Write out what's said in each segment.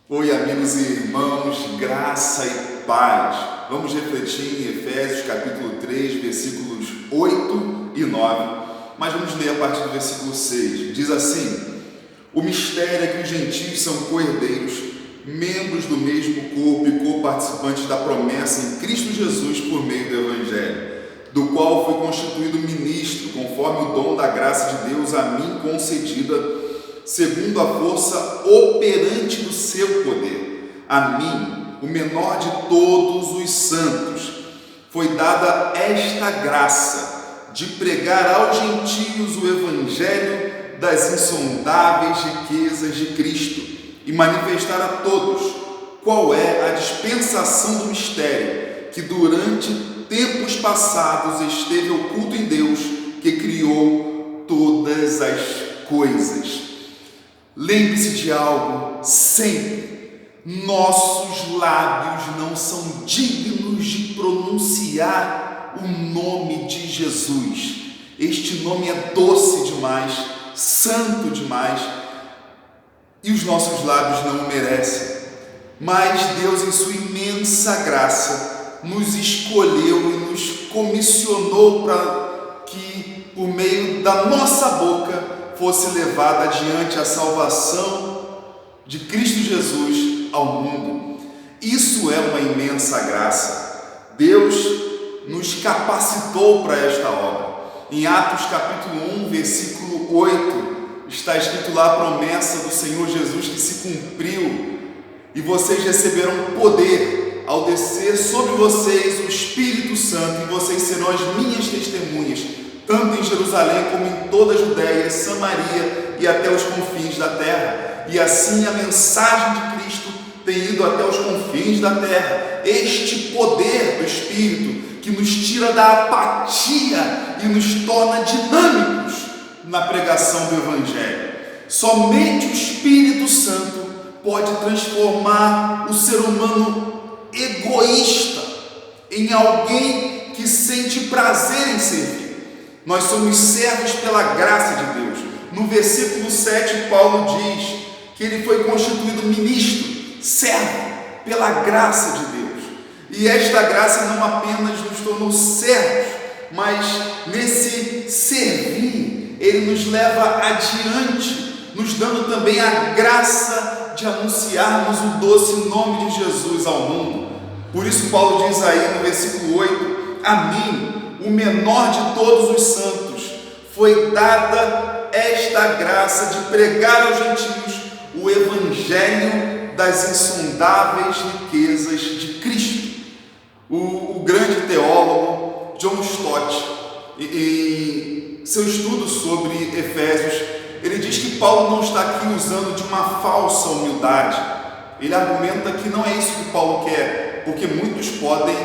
Oi, amigos e irmãos, graça e paz. Vamos refletir em Efésios capítulo 3, versículos 8 e 9, mas vamos ler a partir do versículo 6. Diz assim: o mistério é que os gentios são co-herdeiros, membros do mesmo corpo e co-participantes da promessa em Cristo Jesus por meio do Evangelho, do qual fui constituído ministro, conforme o dom da graça de Deus a mim concedida, segundo a força operante do seu poder. A mim, o menor de todos os santos, foi dada esta graça de pregar aos gentios o evangelho das insondáveis riquezas de Cristo e manifestar a todos qual é a dispensação do mistério que durante tempos passados esteve oculto em Deus, que criou todas as coisas. Lembre-se de algo sempre: nossos lábios não são dignos de pronunciar o nome de Jesus. Este nome é doce demais, santo demais, e os nossos lábios não o merecem. Mas Deus, em sua imensa graça, nos escolheu e nos comissionou para que, por meio da nossa boca, fosse levada adiante a salvação de Cristo Jesus ao mundo. Isso é uma imensa graça. Deus nos capacitou para esta obra. Em Atos capítulo 1, versículo 8, está escrito lá a promessa do Senhor Jesus que se cumpriu: e vocês receberão poder ao descer sobre vocês o Espírito Santo, e vocês serão as minhas testemunhas, tanto em Jerusalém como em toda a Judéia, Samaria e até os confins da terra. E assim a mensagem de Cristo tem ido até os confins da terra. Este poder do Espírito que nos tira da apatia e nos torna dinâmicos na pregação do Evangelho. Somente o Espírito Santo pode transformar o ser humano egoísta em alguém que sente prazer em servir. Nós somos servos pela graça de Deus. No versículo 7, Paulo diz que ele foi constituído ministro, servo, pela graça de Deus. E esta graça não apenas nos tornou servos, mas nesse servir, ele nos leva adiante, nos dando também a graça de anunciarmos o doce nome de Jesus ao mundo. Por isso Paulo diz aí no versículo 8: a mim, o menor de todos os santos, foi dada esta graça de pregar aos gentios o evangelho das insondáveis riquezas de Cristo. O grande teólogo John Stott, em seu estudo sobre Efésios, ele diz que Paulo não está aqui usando de uma falsa humildade. Ele argumenta que não é isso que Paulo quer, porque muitos podem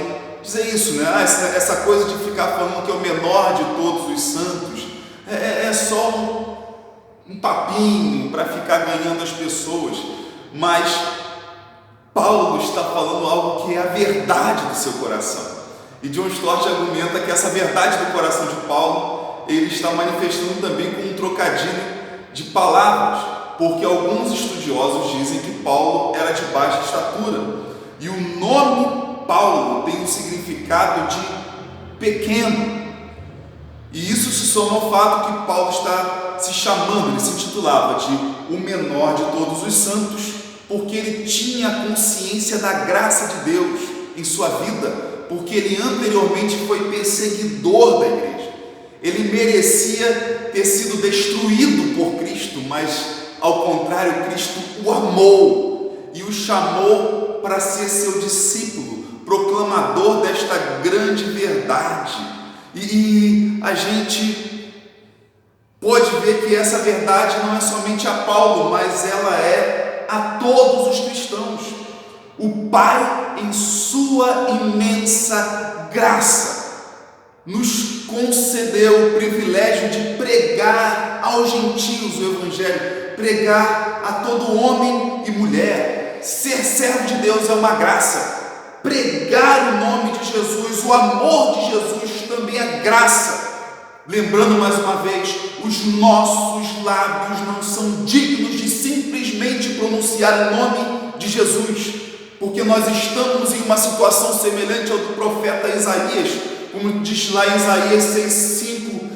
dizer isso, né? Essa coisa de ficar falando que é o menor de todos os santos é só um papinho para ficar ganhando as pessoas. Mas Paulo está falando algo que é a verdade do seu coração. E John Stott argumenta que essa verdade do coração de Paulo, ele está manifestando também com um trocadilho de palavras, porque alguns estudiosos dizem que Paulo era de baixa estatura, e o nome Paulo tem um significado de pequeno, e isso se soma ao fato que Paulo está se chamando, ele se intitulava de o menor de todos os santos, porque ele tinha consciência da graça de Deus em sua vida, porque ele anteriormente foi perseguidor da igreja. Ele merecia ter sido destruído por Cristo, mas ao contrário, Cristo o amou e o chamou para ser seu discípulo, proclamador desta grande verdade. E a gente pode ver que essa verdade não é somente a Paulo, mas ela é a todos os cristãos. O Pai, em sua imensa graça, nos concedeu o privilégio de pregar aos gentios o Evangelho, pregar a todo homem e mulher. Ser servo de Deus é uma graça. Pregar o nome de Jesus, o amor de Jesus também é graça. Lembrando mais uma vez, os nossos lábios não são dignos de simplesmente pronunciar o nome de Jesus, porque nós estamos em uma situação semelhante ao do profeta Isaías, como diz lá em Isaías 6,5,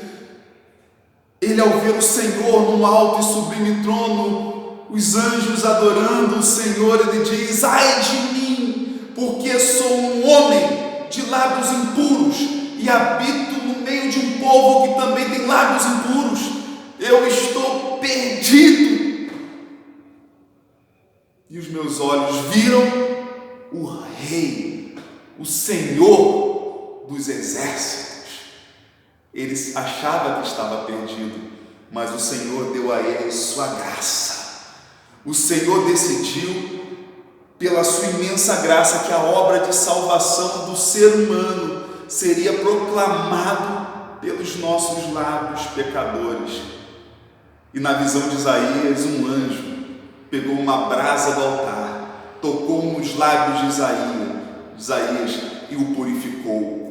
ele, ao ver o Senhor num alto e sublime trono, os anjos adorando o Senhor, ele diz: ai de mim, porque sou um homem de lábios impuros e habito no meio de um povo que também tem lábios impuros. Eu estou perdido. E os meus olhos viram o Rei, o Senhor dos exércitos. Ele achava que estava perdido, mas o Senhor deu a ele sua graça. O Senhor decidiu, pela sua imensa graça, que a obra de salvação do ser humano seria proclamado pelos nossos lábios pecadores. E na visão de Isaías, um anjo pegou uma brasa do altar, tocou nos lábios de Isaías e o purificou.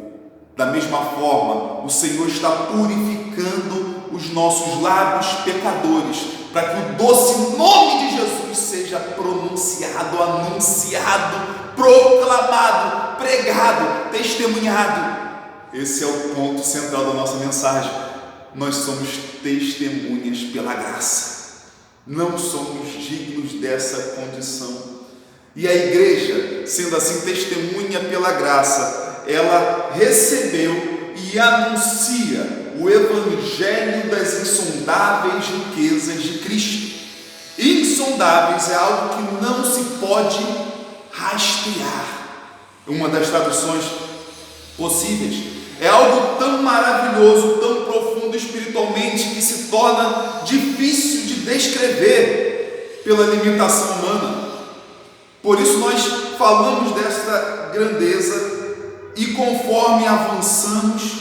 Da mesma forma, o Senhor está purificando os nossos lábios pecadores, para que o doce nome de Jesus seja pronunciado, anunciado, proclamado, pregado, testemunhado. Esse é o ponto central da nossa mensagem. Nós somos testemunhas pela graça, não somos dignos dessa condição. E a igreja, sendo assim testemunha pela graça, ela recebeu e anuncia o evangelho das insondáveis riquezas de Cristo. Insondáveis é algo que não se pode rastrear. Uma das traduções possíveis. É algo tão maravilhoso, tão profundo espiritualmente, que se torna difícil de descrever pela limitação humana. Por isso nós falamos desta grandeza e conforme avançamos,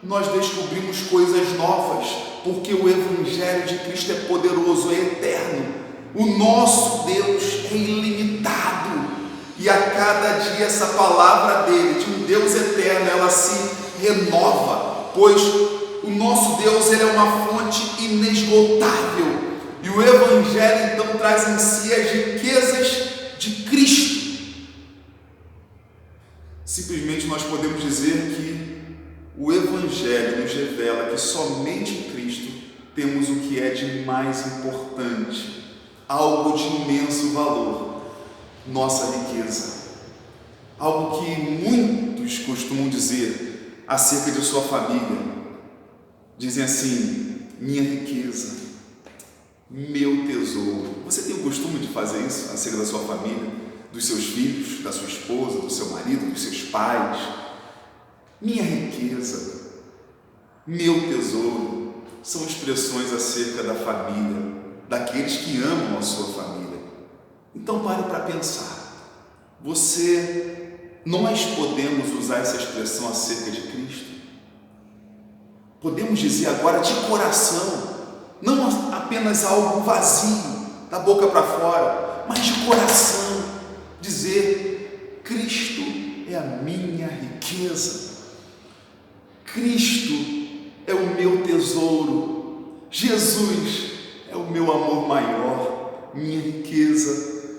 nós descobrimos coisas novas, porque o Evangelho de Cristo é poderoso, é eterno. O nosso Deus é ilimitado, e a cada dia essa palavra dele, de um Deus eterno, ela se renova, pois o nosso Deus, ele é uma fonte inesgotável, e o Evangelho então traz em si as riquezas de Cristo. Simplesmente nós podemos dizer que o Evangelho nos revela que somente em Cristo temos o que é de mais importante, algo de imenso valor, nossa riqueza. Algo que muitos costumam dizer acerca de sua família. Dizem assim: minha riqueza, meu tesouro. Você tem o costume de fazer isso acerca da sua família, dos seus filhos, da sua esposa, do seu marido, dos seus pais? Minha riqueza, meu tesouro, são expressões acerca da família, daqueles que amam a sua família. Então pare para pensar. Nós podemos usar essa expressão acerca de Cristo? Podemos dizer agora de coração, não apenas algo vazio, da boca para fora, mas de coração, dizer: Cristo é a minha riqueza, Cristo é o meu tesouro, Jesus é o meu amor maior, minha riqueza,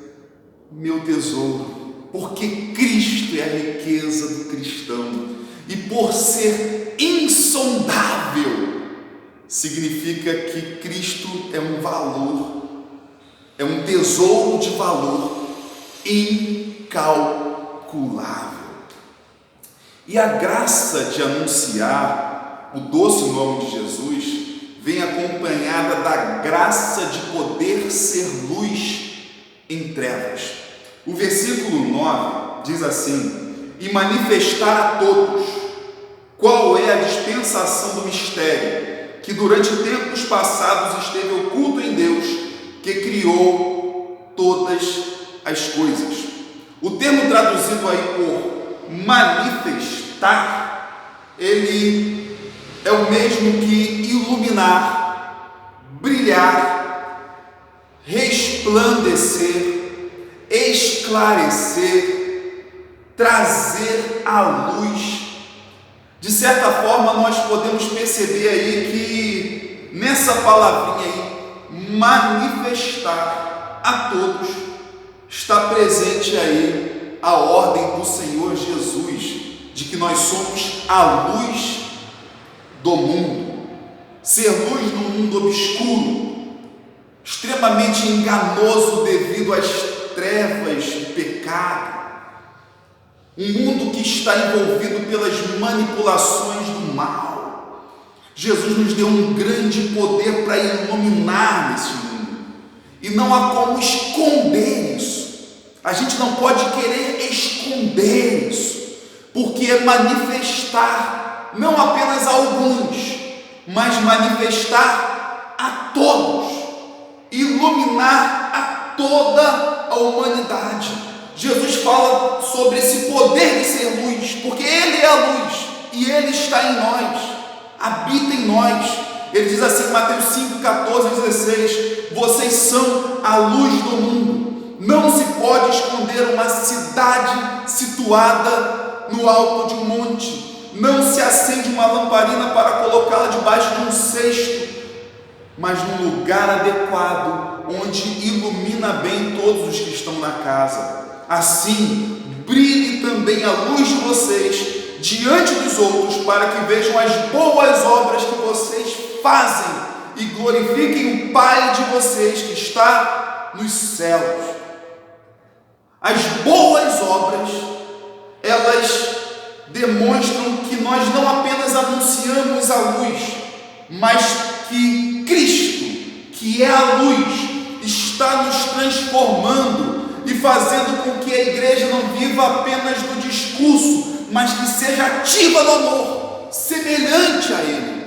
meu tesouro, porque Cristo é a riqueza do cristão, e por ser insondável, significa que Cristo é um valor, é um tesouro de valor incalculável. E a graça de anunciar o doce nome de Jesus vem acompanhada da graça de poder ser luz em trevas. O versículo 9 diz assim: e manifestar a todos qual é a dispensação do mistério, que durante tempos passados esteve oculto em Deus, que criou todas as coisas. O termo traduzido aí por manifestar, ele é o mesmo que iluminar, brilhar, resplandecer, esclarecer, trazer à luz. De certa forma, nós podemos perceber aí que nessa palavrinha aí, manifestar a todos, está presente aí a ordem do Senhor Jesus, de que nós somos a luz do mundo. Ser luz num mundo obscuro, extremamente enganoso devido às trevas do pecado. Um mundo que está envolvido pelas manipulações do mal. Jesus nos deu um grande poder para iluminar nesse mundo. E não há como esconder isso. A gente não pode querer esconder isso, porque é manifestar não apenas a alguns, mas manifestar a todos, iluminar a toda a humanidade. Jesus fala sobre esse poder de ser luz, porque Ele é a luz e Ele está em nós, habita em nós. Ele diz assim em Mateus 5, 14 e 16: vocês são a luz do mundo. Não se pode esconder uma cidade situada no alto de um monte. Não se acende uma lamparina para colocá-la debaixo de um cesto, mas num lugar adequado, onde ilumina bem todos os que estão na casa. Assim, brilhe também a luz de vocês diante dos outros, para que vejam as boas obras que vocês fazem e glorifiquem o Pai de vocês que está nos céus. As boas obras, elas demonstram que nós não apenas anunciamos a luz, mas que Cristo, que é a luz, está nos transformando e fazendo com que a igreja não viva apenas no discurso, mas que seja ativa no amor, semelhante a Ele.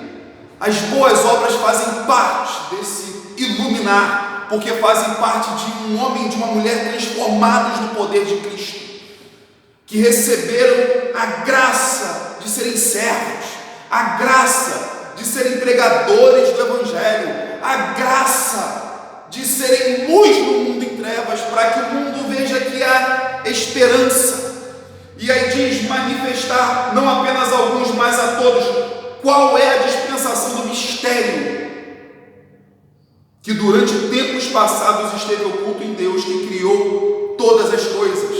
As boas obras fazem parte desse iluminar, porque fazem parte de um homem e de uma mulher transformados no poder de Cristo, que receberam a graça de serem servos, a graça de serem pregadores do Evangelho, a graça de serem luz no mundo em trevas, para que o mundo veja que há esperança. E aí diz: manifestar não apenas a alguns, mas a todos. Qual é a dispensação do mistério que durante tempos passados esteve oculto em Deus, que criou todas as coisas?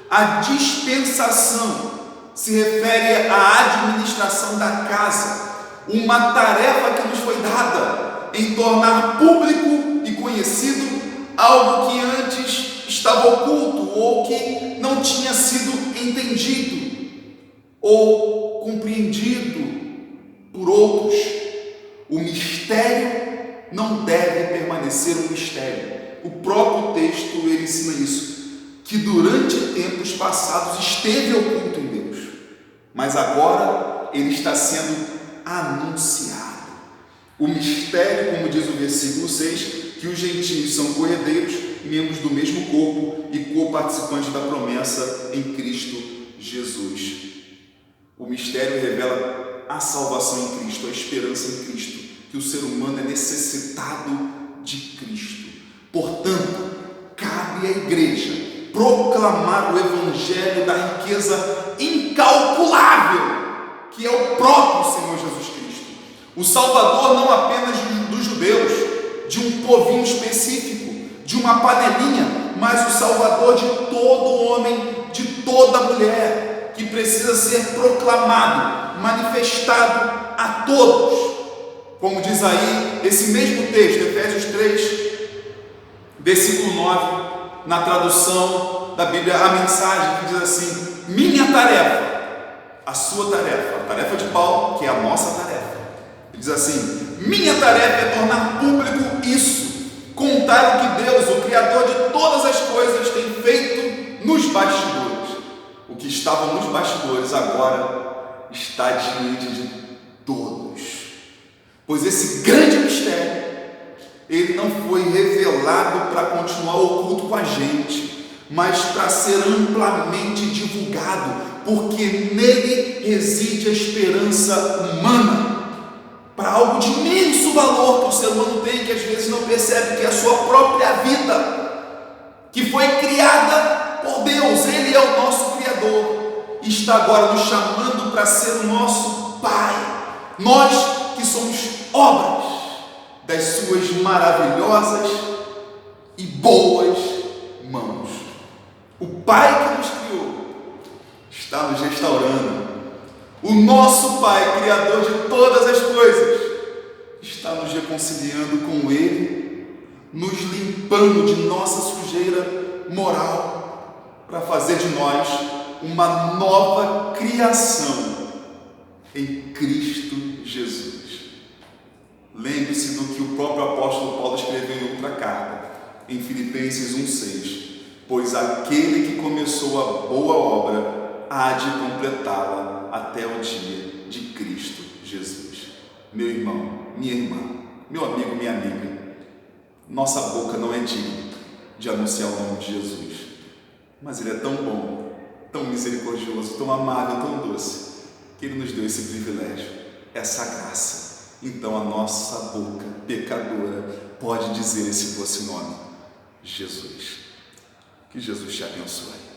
A dispensação se refere à administração da casa, uma tarefa que nos foi dada em tornar público e conhecido algo que antes estava oculto ou que não tinha sido entendido ou compreendido por outros. O mistério não deve permanecer um mistério. O próprio texto ele ensina isso, que durante tempos passados esteve oculto em Deus, mas agora ele está sendo anunciado. O mistério, como diz o versículo 6, que os gentios são coerdeiros, membros do mesmo corpo e co-participantes da promessa em Cristo Jesus. O mistério revela a salvação em Cristo, a esperança em Cristo, que o ser humano é necessitado de Cristo. Portanto, cabe à igreja proclamar o evangelho da riqueza incalculável, que é o próprio Senhor Jesus Cristo. O Salvador não apenas dos judeus, de um povinho específico, de uma panelinha, mas o Salvador de todo homem, de toda mulher, que precisa ser proclamado, manifestado a todos. Como diz aí esse mesmo texto, Efésios 3, versículo 9, na tradução da Bíblia, a mensagem, que diz assim: minha tarefa, a sua tarefa, a tarefa de Paulo, que é a nossa tarefa. Ele diz assim: minha tarefa é tornar público isso, contar o que Deus, o Criador de todas as coisas, tem feito nos bastidores. O que estava nos bastidores agora está diante de todos. Pois esse grande mistério, ele não foi revelado para continuar oculto com a gente, mas para ser amplamente divulgado, porque nele reside a esperança humana, para algo de imenso valor que o ser humano tem, que às vezes não percebe, que é a sua própria vida, que foi criada por Deus. Ele é o nosso Criador e está agora nos chamando para ser o nosso Pai. Nós que somos obras das suas maravilhosas e boas mãos. O Pai que nos criou está nos restaurando. O nosso Pai, Criador de todas as coisas, está nos reconciliando com Ele, nos limpando de nossa sujeira moral, para fazer de nós uma nova criação em Cristo Jesus. Lembre-se do que o próprio apóstolo Paulo escreveu em outra carta, em Filipenses 1,6: pois aquele que começou a boa obra há de completá-la até o dia de Cristo Jesus. Meu irmão, minha irmã, meu amigo, minha amiga, nossa boca não é digna de anunciar o nome de Jesus, mas Ele é tão bom, tão misericordioso, tão amável, tão doce, que Ele nos deu esse privilégio, essa graça. Então a nossa boca pecadora pode dizer esse doce nome: Jesus. Que Jesus te abençoe.